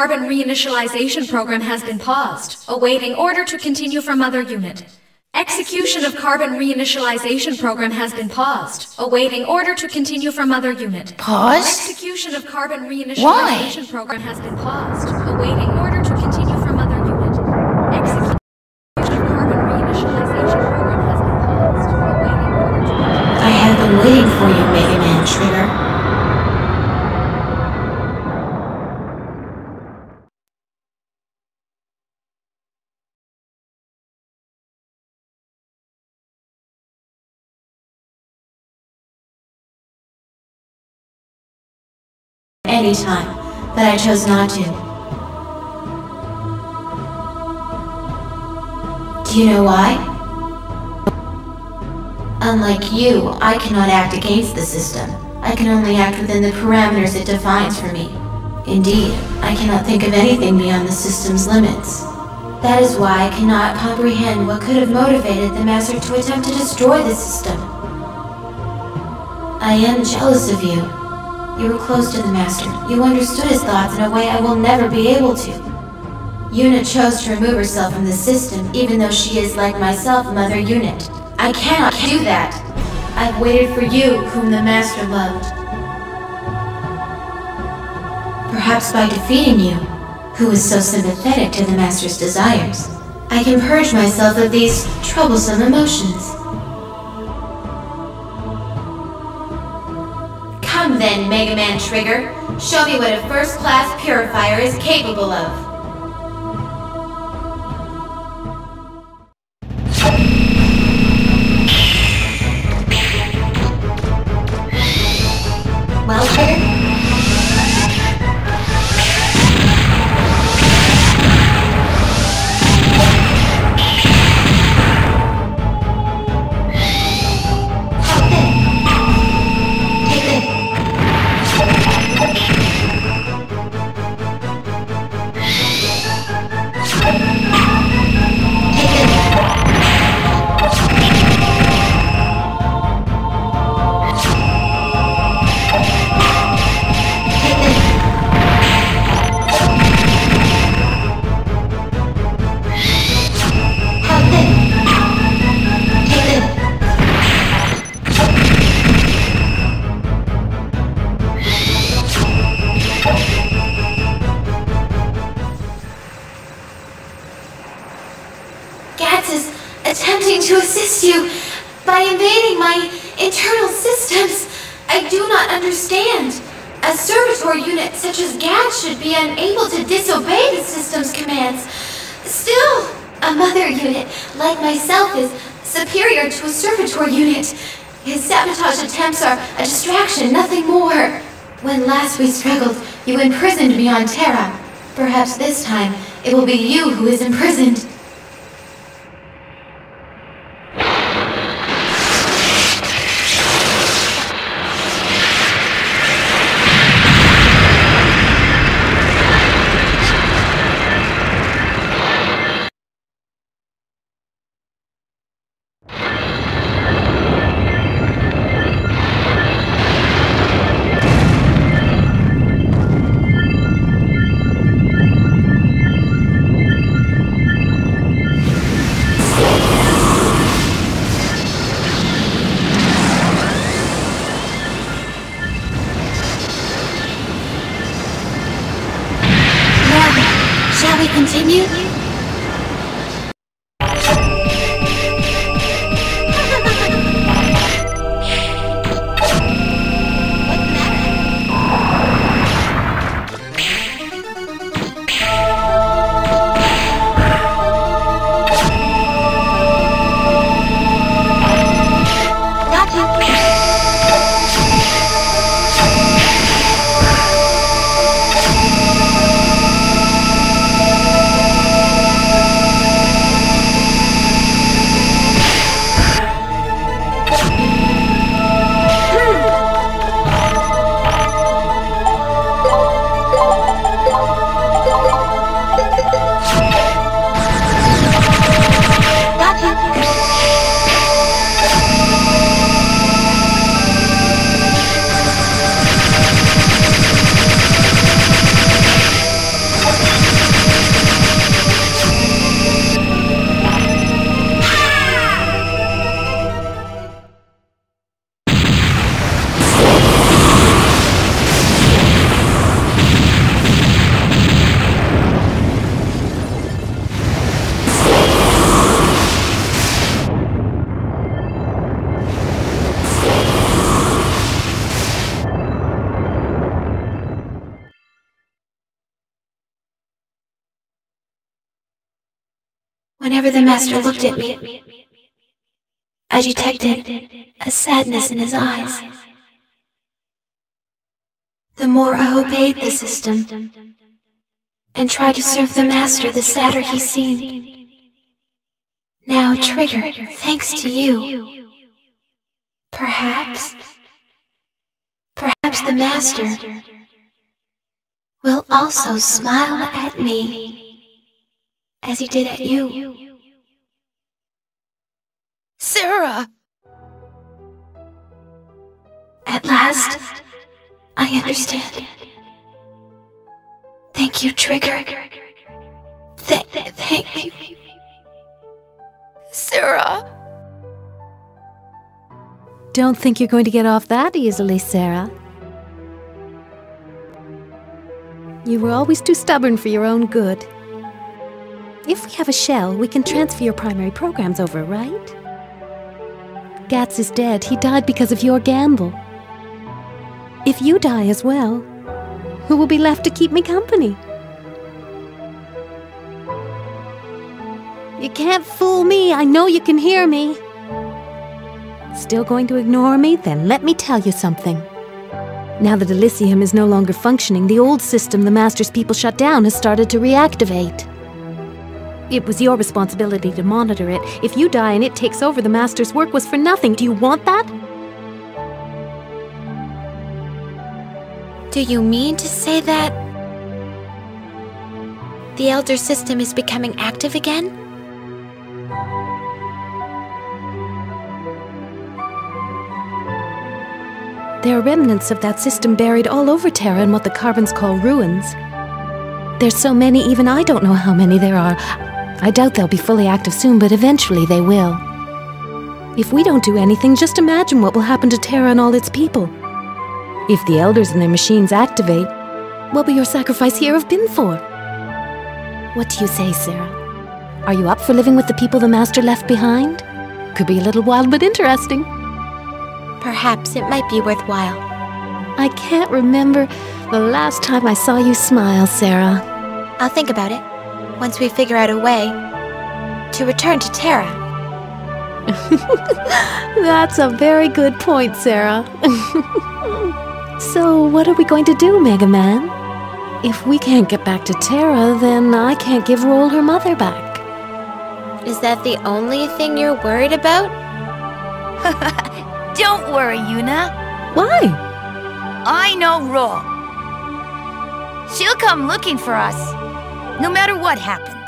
carbon reinitialization program has been paused, awaiting order to continue from other unit. Execution of carbon reinitialization program has been paused, awaiting order to continue from other unit. Paused? Execution of carbon reinitialization program has been paused, awaiting order to continue from other unit. Execution of carbon reinitialization program has been paused, awaiting order to continue. I have been waiting for you, Megaman Trigger. Anytime, but I chose not to. Do you know why? Unlike you, I cannot act against the system. I can only act within the parameters it defines for me. Indeed, I cannot think of anything beyond the system's limits. That is why I cannot comprehend what could have motivated the Master to attempt to destroy the system. I am jealous of you. You were close to the Master. You understood his thoughts in a way I will never be able to. Yuna chose to remove herself from the system, even though she is, like myself, Mother Unit. I cannot do that. I've waited for you, whom the Master loved. Perhaps by defeating you, who is so sympathetic to the Master's desires, I can purge myself of these troublesome emotions. Come then, Megaman Trigger. Show me what a first-class purifier is capable of. Well, Trigger? Attempting to assist you by invading my internal systems. I do not understand. A servitor unit such as Gad should be unable to disobey the system's commands. Still, a mother unit like myself is superior to a servitor unit. His sabotage attempts are a distraction, nothing more. When last we struggled, you imprisoned me on Terra. Perhaps this time, it will be you who is imprisoned. Whenever the Master looked at me, I detected a sadness in his eyes. The more I obeyed the system and tried to serve the Master, the sadder he seemed. Now, Trigger, thanks to you, perhaps the Master will also smile at me as he did at you. Sarah! At last, I understand. Thank you, Trigger. Thank you. Sarah! Don't think you're going to get off that easily, Sarah. You were always too stubborn for your own good. If we have a shell, we can transfer your primary programs over, right? Gats is dead. He died because of your gamble. If you die as well, who will be left to keep me company? You can't fool me. I know you can hear me. Still going to ignore me? Then let me tell you something. Now that Elysium is no longer functioning, the old system the Master's people shut down has started to reactivate. It was your responsibility to monitor it. If you die and it takes over, the Master's work was for nothing. Do you want that? Do you mean to say that the Elder System is becoming active again? There are remnants of that system buried all over Terra in what the Carbons call ruins. There's so many, even I don't know how many there are. I doubt they'll be fully active soon, but eventually they will. If we don't do anything, just imagine what will happen to Terra and all its people. If the Elders and their machines activate, what will your sacrifice here have been for? What do you say, Sarah? Are you up for living with the people the Master left behind? Could be a little wild, but interesting. Perhaps it might be worthwhile. I can't remember the last time I saw you smile, Sarah. I'll think about it once we figure out a way to return to Terra. That's a very good point, Sarah. So, what are we going to do, Megaman? If we can't get back to Terra, then I can't give Roll her mother back. Is that the only thing you're worried about? Don't worry, Yuna. Why? I know Roll. She'll come looking for us, no matter what happens.